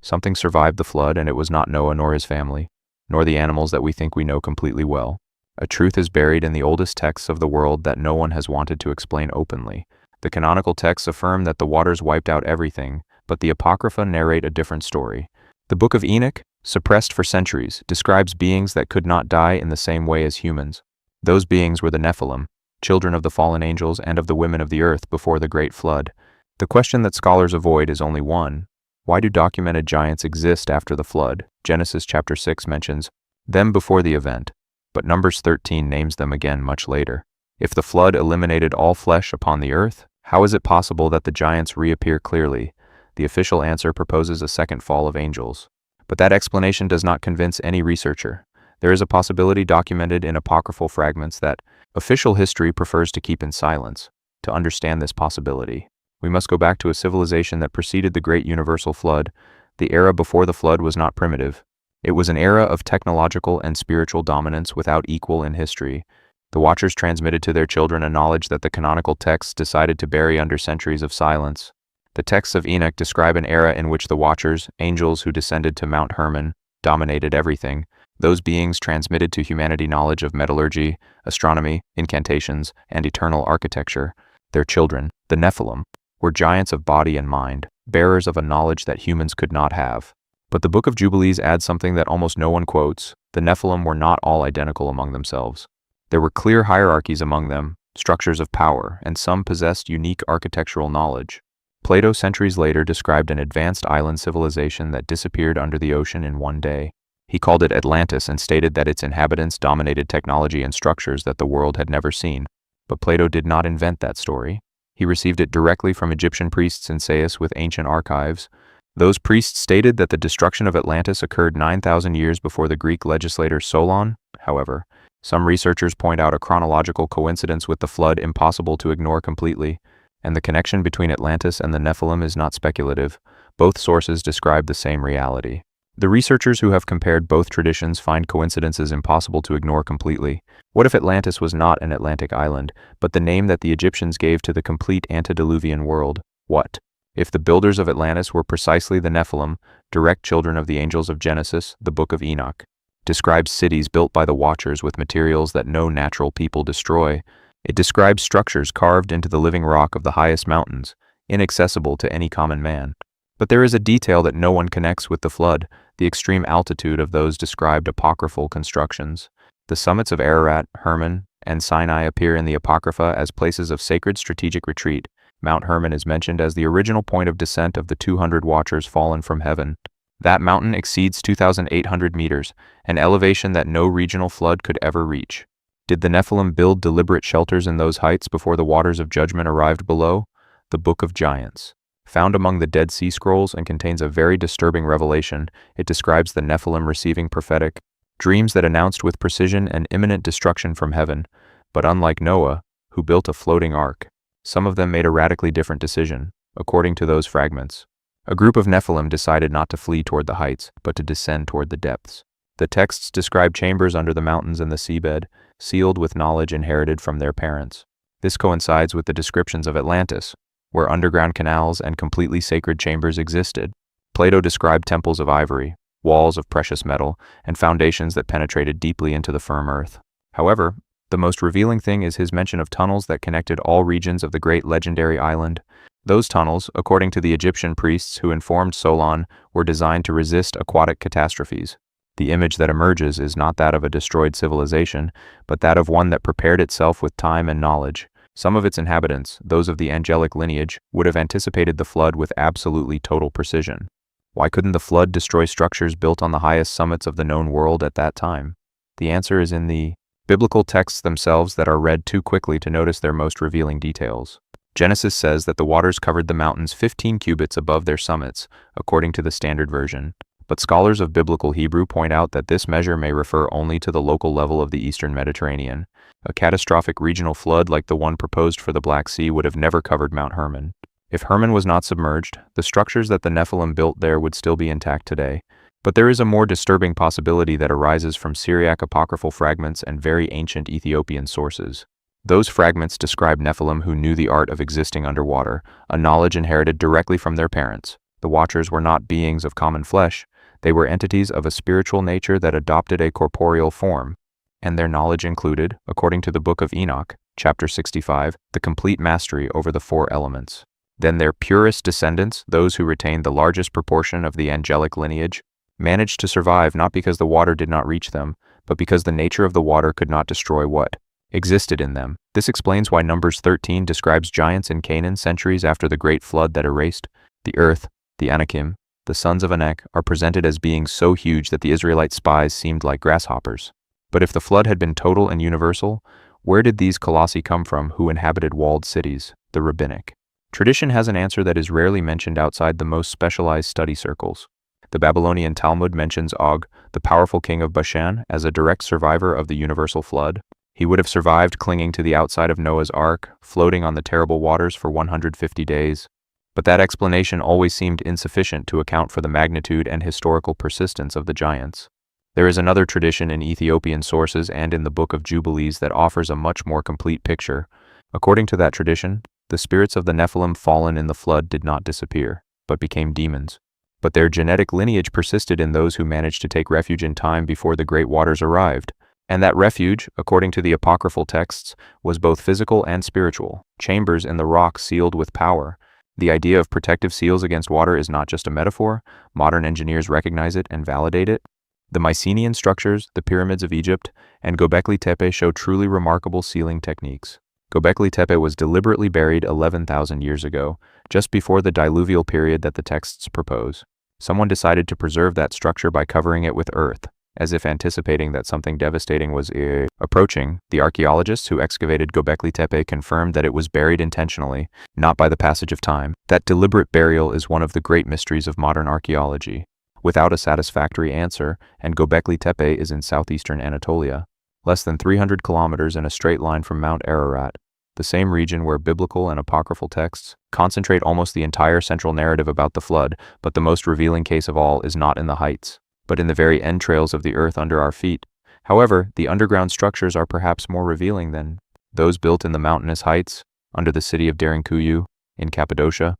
Something survived the flood, and it was not Noah nor his family, nor the animals that we think we know completely well. A truth is buried in the oldest texts of the world that no one has wanted to explain openly. The canonical texts affirm that the waters wiped out everything, but the Apocrypha narrate a different story. The Book of Enoch, suppressed for centuries, describes beings that could not die in the same way as humans. Those beings were the Nephilim, children of the fallen angels and of the women of the earth before the great flood. The question that scholars avoid is only one: why do documented giants exist after the flood? Genesis chapter 6 mentions them before the event, but Numbers 13 names them again much later. If the flood eliminated all flesh upon the earth, how is it possible that the giants reappear clearly? The official answer proposes a second fall of angels. But that explanation does not convince any researcher. There is a possibility documented in apocryphal fragments that official history prefers to keep in silence. To understand this possibility, we must go back to a civilization that preceded the great universal flood. The era before the flood was not primitive. It was an era of technological and spiritual dominance without equal in history. The Watchers transmitted to their children a knowledge that the canonical texts decided to bury under centuries of silence. The texts of Enoch describe an era in which the Watchers, angels who descended to Mount Hermon, dominated everything. Those beings transmitted to humanity knowledge of metallurgy, astronomy, incantations, and eternal architecture. Their children, the Nephilim, were giants of body and mind, bearers of a knowledge that humans could not have. But the Book of Jubilees adds something that almost no one quotes: the Nephilim were not all identical among themselves. There were clear hierarchies among them, structures of power, and some possessed unique architectural knowledge. Plato centuries later described an advanced island civilization that disappeared under the ocean in one day. He called it Atlantis and stated that its inhabitants dominated technology and structures that the world had never seen. But Plato did not invent that story. He received it directly from Egyptian priests in Sais with ancient archives. Those priests stated that the destruction of Atlantis occurred 9,000 years before the Greek legislator Solon. However, some researchers point out a chronological coincidence with the flood impossible to ignore completely, and the connection between Atlantis and the Nephilim is not speculative. Both sources describe the same reality. The researchers who have compared both traditions find coincidences impossible to ignore completely. What if Atlantis was not an Atlantic island, but the name that the Egyptians gave to the complete antediluvian world? What if the builders of Atlantis were precisely the Nephilim, direct children of the angels of Genesis? The Book of Enoch describes cities built by the Watchers with materials that no natural people destroy. It describes structures carved into the living rock of the highest mountains, inaccessible to any common man. But there is a detail that no one connects with the flood: the extreme altitude of those described apocryphal constructions. The summits of Ararat, Hermon, and Sinai appear in the Apocrypha as places of sacred strategic retreat. Mount Hermon is mentioned as the original point of descent of the 200 Watchers fallen from heaven. That mountain exceeds 2,800 meters, an elevation that no regional flood could ever reach. Did the Nephilim build deliberate shelters in those heights before the waters of judgment arrived below? The Book of Giants, found among the Dead Sea Scrolls and contains a very disturbing revelation. It describes the Nephilim receiving prophetic dreams that announced with precision an imminent destruction from heaven. But unlike Noah, who built a floating ark, some of them made a radically different decision. According to those fragments, a group of Nephilim decided not to flee toward the heights, but to descend toward the depths. The texts describe chambers under the mountains and the seabed, sealed with knowledge inherited from their parents. This coincides with the descriptions of Atlantis, where underground canals and completely sacred chambers existed. Plato described temples of ivory, walls of precious metal, and foundations that penetrated deeply into the firm earth. However, the most revealing thing is his mention of tunnels that connected all regions of the great legendary island. Those tunnels, according to the Egyptian priests who informed Solon, were designed to resist aquatic catastrophes. The image that emerges is not that of a destroyed civilization, but that of one that prepared itself with time and knowledge. Some of its inhabitants, those of the angelic lineage, would have anticipated the flood with absolutely total precision. Why couldn't the flood destroy structures built on the highest summits of the known world at that time? The answer is in the biblical texts themselves that are read too quickly to notice their most revealing details. Genesis says that the waters covered the mountains 15 cubits above their summits, according to the Standard Version. But scholars of biblical Hebrew point out that this measure may refer only to the local level of the eastern Mediterranean. A catastrophic regional flood like the one proposed for the Black Sea would have never covered Mount Hermon. If Hermon was not submerged, the structures that the Nephilim built there would still be intact today. But there is a more disturbing possibility that arises from Syriac apocryphal fragments and very ancient Ethiopian sources. Those fragments describe Nephilim who knew the art of existing underwater, a knowledge inherited directly from their parents. The Watchers were not beings of common flesh, they were entities of a spiritual nature that adopted a corporeal form, and their knowledge included, according to the Book of Enoch, chapter 65, the complete mastery over the four elements. Then their purest descendants, those who retained the largest proportion of the angelic lineage, managed to survive not because the water did not reach them, but because the nature of the water could not destroy what existed in them. This explains why Numbers 13 describes giants in Canaan centuries after the great flood that erased the earth. The Anakim, the sons of Anak, are presented as being so huge that the Israelite spies seemed like grasshoppers. But if the flood had been total and universal, where did these colossi come from who inhabited walled cities? The rabbinic tradition has an answer that is rarely mentioned outside the most specialized study circles. The Babylonian Talmud mentions Og, the powerful king of Bashan, as a direct survivor of the universal flood. He would have survived clinging to the outside of Noah's Ark, floating on the terrible waters for 150 days. But that explanation always seemed insufficient to account for the magnitude and historical persistence of the giants. There is another tradition in Ethiopian sources and in the Book of Jubilees that offers a much more complete picture. According to that tradition, the spirits of the Nephilim fallen in the flood did not disappear, but became demons. But their genetic lineage persisted in those who managed to take refuge in time before the great waters arrived. And that refuge, according to the apocryphal texts, was both physical and spiritual, chambers in the rock sealed with power. The idea of protective seals against water is not just a metaphor. Modern engineers recognize it and validate it. The Mycenaean structures, the pyramids of Egypt, and Göbekli Tepe show truly remarkable sealing techniques. Göbekli Tepe was deliberately buried 11,000 years ago, just before the diluvial period that the texts propose. Someone decided to preserve that structure by covering it with earth, as if anticipating that something devastating was approaching. The archaeologists who excavated Göbekli Tepe confirmed that it was buried intentionally, not by the passage of time. That deliberate burial is one of the great mysteries of modern archaeology, without a satisfactory answer, and Göbekli Tepe is in southeastern Anatolia, less than 300 kilometers in a straight line from Mount Ararat, the same region where biblical and apocryphal texts concentrate almost the entire central narrative about the flood. But the most revealing case of all is not in the heights, but in the very entrails of the earth under our feet. However, the underground structures are perhaps more revealing than those built in the mountainous heights under the city of Derinkuyu in Cappadocia.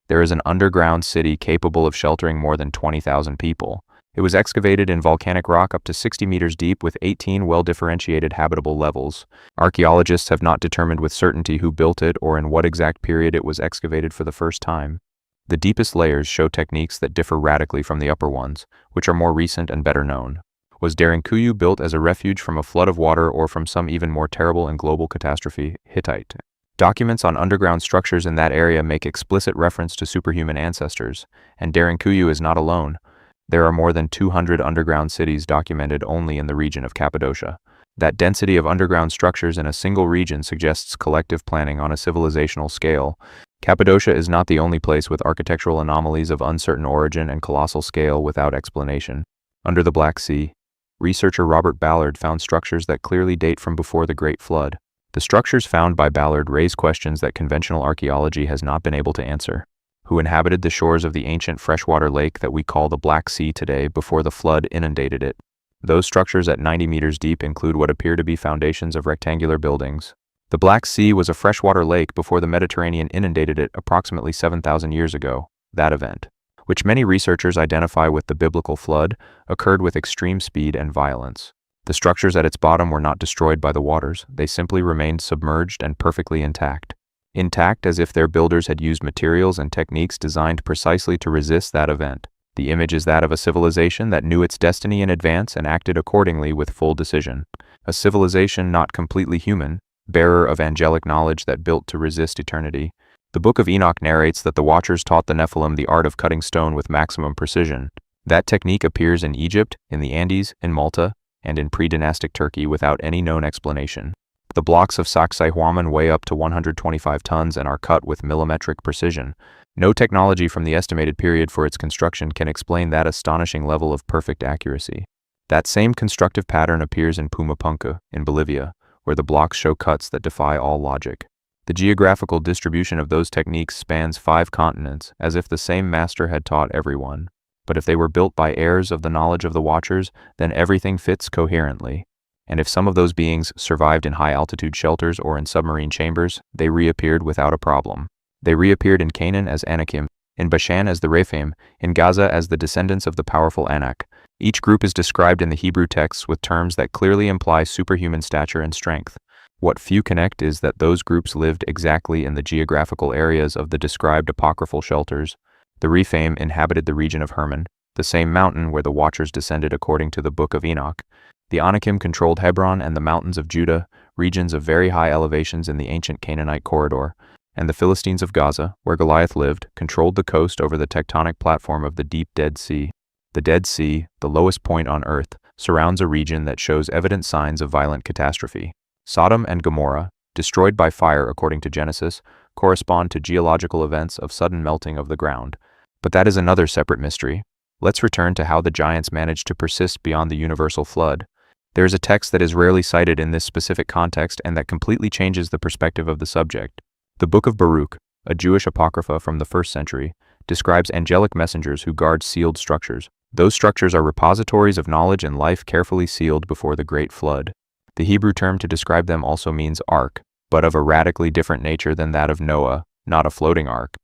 There is an underground city capable of sheltering more than 20,000 people. It was excavated in volcanic rock up to 60 meters deep with 18 well-differentiated habitable levels. Archaeologists have not determined with certainty who built it or in what exact period it was excavated for the first time. The deepest layers show techniques that differ radically from the upper ones, which are more recent and better known. Was Derinkuyu built as a refuge from a flood of water or from some even more terrible and global catastrophe? Hittite documents on underground structures in that area make explicit reference to superhuman ancestors, and Derinkuyu is not alone. There are more than 200 underground cities documented only in the region of Cappadocia. That density of underground structures in a single region suggests collective planning on a civilizational scale. Cappadocia is not the only place with architectural anomalies of uncertain origin and colossal scale without explanation. Under the Black Sea, researcher Robert Ballard found structures that clearly date from before the Great Flood. The structures found by Ballard raise questions that conventional archaeology has not been able to answer. Who inhabited the shores of the ancient freshwater lake that we call the Black Sea today before the flood inundated it? Those structures at 90 meters deep include what appear to be foundations of rectangular buildings. The Black Sea was a freshwater lake before the Mediterranean inundated it approximately 7,000 years ago. That event, which many researchers identify with the biblical flood, occurred with extreme speed and violence. The structures at its bottom were not destroyed by the waters, they simply remained submerged and perfectly intact. Intact as if their builders had used materials and techniques designed precisely to resist that event. The image is that of a civilization that knew its destiny in advance and acted accordingly with full decision. A civilization not completely human, bearer of angelic knowledge that built to resist eternity. The Book of Enoch narrates that the Watchers taught the Nephilim the art of cutting stone with maximum precision. That technique appears in Egypt, in the Andes, in Malta, and in pre-dynastic Turkey without any known explanation. The blocks of Sacsayhuaman weigh up to 125 tons and are cut with millimetric precision. No technology from the estimated period for its construction can explain that astonishing level of perfect accuracy. That same constructive pattern appears in Pumapunku, in Bolivia, where the blocks show cuts that defy all logic. The geographical distribution of those techniques spans 5 continents, as if the same master had taught everyone. But if they were built by heirs of the knowledge of the Watchers, then everything fits coherently. And if some of those beings survived in high-altitude shelters or in submarine chambers, they reappeared without a problem. They reappeared in Canaan as Anakim, in Bashan as the Rephaim, in Gaza as the descendants of the powerful Anak. Each group is described in the Hebrew texts with terms that clearly imply superhuman stature and strength. What few connect is that those groups lived exactly in the geographical areas of the described apocryphal shelters. The Rephaim inhabited the region of Hermon, the same mountain where the Watchers descended according to the Book of Enoch. The Anakim controlled Hebron and the mountains of Judah, regions of very high elevations in the ancient Canaanite corridor, and the Philistines of Gaza, where Goliath lived, controlled the coast over the tectonic platform of the deep Dead Sea. The Dead Sea, the lowest point on earth, surrounds a region that shows evident signs of violent catastrophe. Sodom and Gomorrah, destroyed by fire according to Genesis, correspond to geological events of sudden melting of the ground. But that is another separate mystery. Let's return to how the giants managed to persist beyond the universal flood. There is a text that is rarely cited in this specific context and that completely changes the perspective of the subject. The Book of Baruch, a Jewish apocrypha from the 1st century, describes angelic messengers who guard sealed structures. Those structures are repositories of knowledge and life carefully sealed before the Great Flood. The Hebrew term to describe them also means ark, but of a radically different nature than that of Noah, not a floating ark,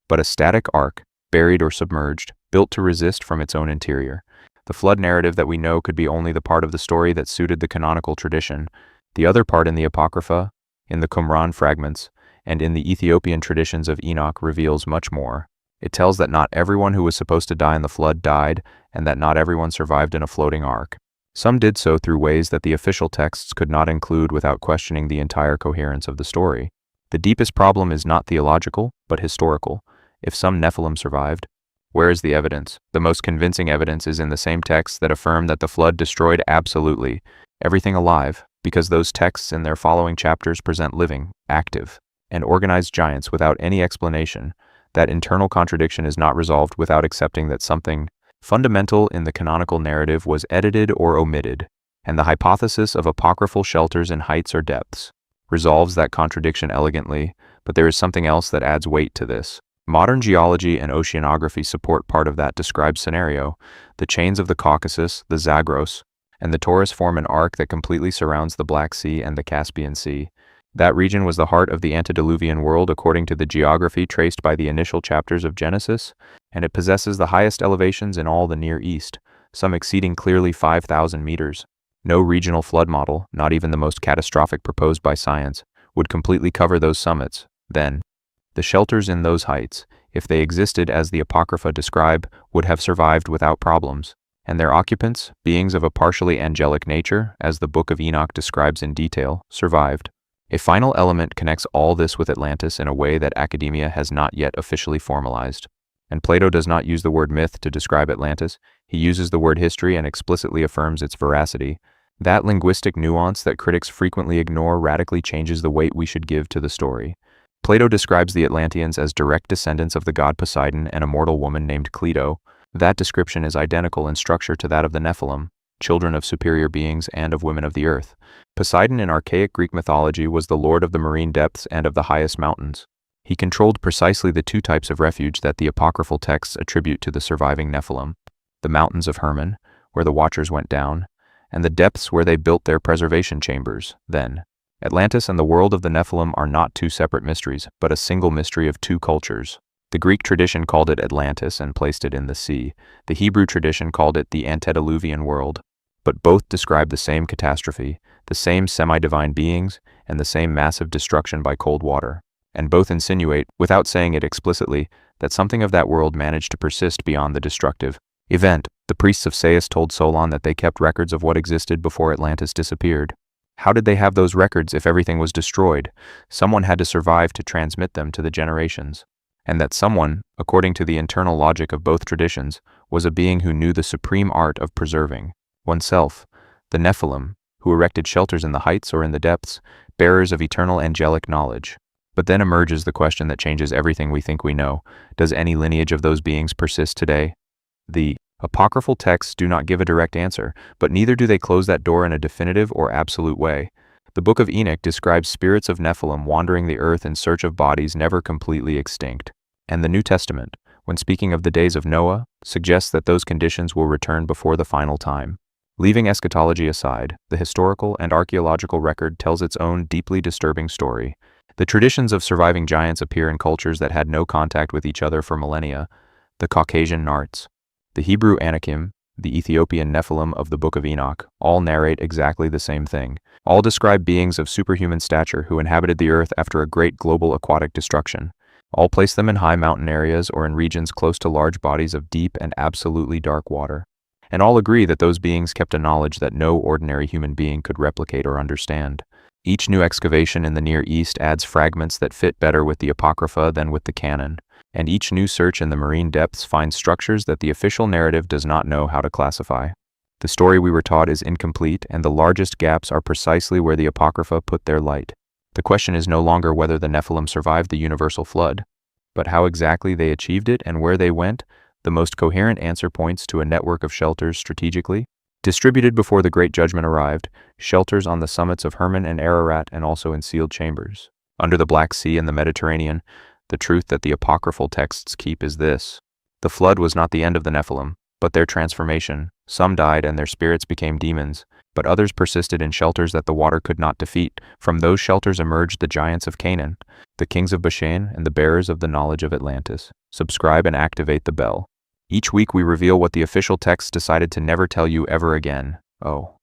but a static ark, buried or submerged, built to resist from its own interior. The flood narrative that we know could be only the part of the story that suited the canonical tradition. The other part in the Apocrypha, in the Qumran fragments, and in the Ethiopian traditions of Enoch reveals much more. It tells that not everyone who was supposed to die in the flood died, and that not everyone survived in a floating ark. Some did so through ways that the official texts could not include without questioning the entire coherence of the story. The deepest problem is not theological, but historical. If some Nephilim survived, where is the evidence? The most convincing evidence is in the same texts that affirm that the flood destroyed absolutely everything alive, because those texts in their following chapters present living, active, and organized giants without any explanation. That internal contradiction is not resolved without accepting that something fundamental in the canonical narrative was edited or omitted, and the hypothesis of apocryphal shelters in heights or depths resolves that contradiction elegantly, but there is something else that adds weight to this. Modern geology and oceanography support part of that described scenario. The chains of the Caucasus, the Zagros, and the Taurus form an arc that completely surrounds the Black Sea and the Caspian Sea. That region was the heart of the antediluvian world according to the geography traced by the initial chapters of Genesis, and it possesses the highest elevations in all the Near East, some exceeding clearly 5,000 meters. No regional flood model, not even the most catastrophic proposed by science, would completely cover those summits. Then, the shelters in those heights, if they existed as the Apocrypha describe, would have survived without problems, and their occupants, beings of a partially angelic nature, as the Book of Enoch describes in detail, survived. A final element connects all this with Atlantis in a way that academia has not yet officially formalized. And Plato does not use the word myth to describe Atlantis, he uses the word history and explicitly affirms its veracity. That linguistic nuance that critics frequently ignore radically changes the weight we should give to the story. Plato describes the Atlanteans as direct descendants of the god Poseidon and a mortal woman named Cleito. That description is identical in structure to that of the Nephilim, children of superior beings and of women of the earth. Poseidon in archaic Greek mythology was the lord of the marine depths and of the highest mountains. He controlled precisely the two types of refuge that the apocryphal texts attribute to the surviving Nephilim: the mountains of Hermon, where the Watchers went down, and the depths where they built their preservation chambers. Then, Atlantis and the world of the Nephilim are not two separate mysteries, but a single mystery of two cultures. The Greek tradition called it Atlantis and placed it in the sea. The Hebrew tradition called it the antediluvian world. But both describe the same catastrophe, the same semi-divine beings, and the same massive destruction by cold water. And both insinuate, without saying it explicitly, that something of that world managed to persist beyond the destructive event. The priests of Sais told Solon that they kept records of what existed before Atlantis disappeared. How did they have those records if everything was destroyed? Someone had to survive to transmit them to the generations. And that someone, according to the internal logic of both traditions, was a being who knew the supreme art of preserving oneself. The Nephilim, who erected shelters in the heights or in the depths, bearers of eternal angelic knowledge. But then emerges the question that changes everything we think we know. Does any lineage of those beings persist today? The apocryphal texts do not give a direct answer, but neither do they close that door in a definitive or absolute way. The Book of Enoch describes spirits of Nephilim wandering the earth in search of bodies never completely extinct. And the New Testament, when speaking of the days of Noah, suggests that those conditions will return before the final time. Leaving eschatology aside, the historical and archaeological record tells its own deeply disturbing story. The traditions of surviving giants appear in cultures that had no contact with each other for millennia: the Caucasian Narts, the Hebrew Anakim, the Ethiopian Nephilim of the Book of Enoch, all narrate exactly the same thing. All describe beings of superhuman stature who inhabited the earth after a great global aquatic destruction. All place them in high mountain areas or in regions close to large bodies of deep and absolutely dark water. And all agree that those beings kept a knowledge that no ordinary human being could replicate or understand. Each new excavation in the Near East adds fragments that fit better with the Apocrypha than with the canon, and each new search in the marine depths finds structures that the official narrative does not know how to classify. The story we were taught is incomplete, and the largest gaps are precisely where the Apocrypha put their light. The question is no longer whether the Nephilim survived the universal flood, but how exactly they achieved it and where they went. The most coherent answer points to a network of shelters strategically distributed before the Great Judgment arrived, shelters on the summits of Hermon and Ararat and also in sealed chambers. Under the Black Sea and the Mediterranean, the truth that the apocryphal texts keep is this: the flood was not the end of the Nephilim, but their transformation. Some died and their spirits became demons, but others persisted in shelters that the water could not defeat. From those shelters emerged the giants of Canaan, the kings of Bashan, and the bearers of the knowledge of Atlantis. Subscribe and activate the bell. Each week we reveal what the official text decided to never tell you ever again. Oh.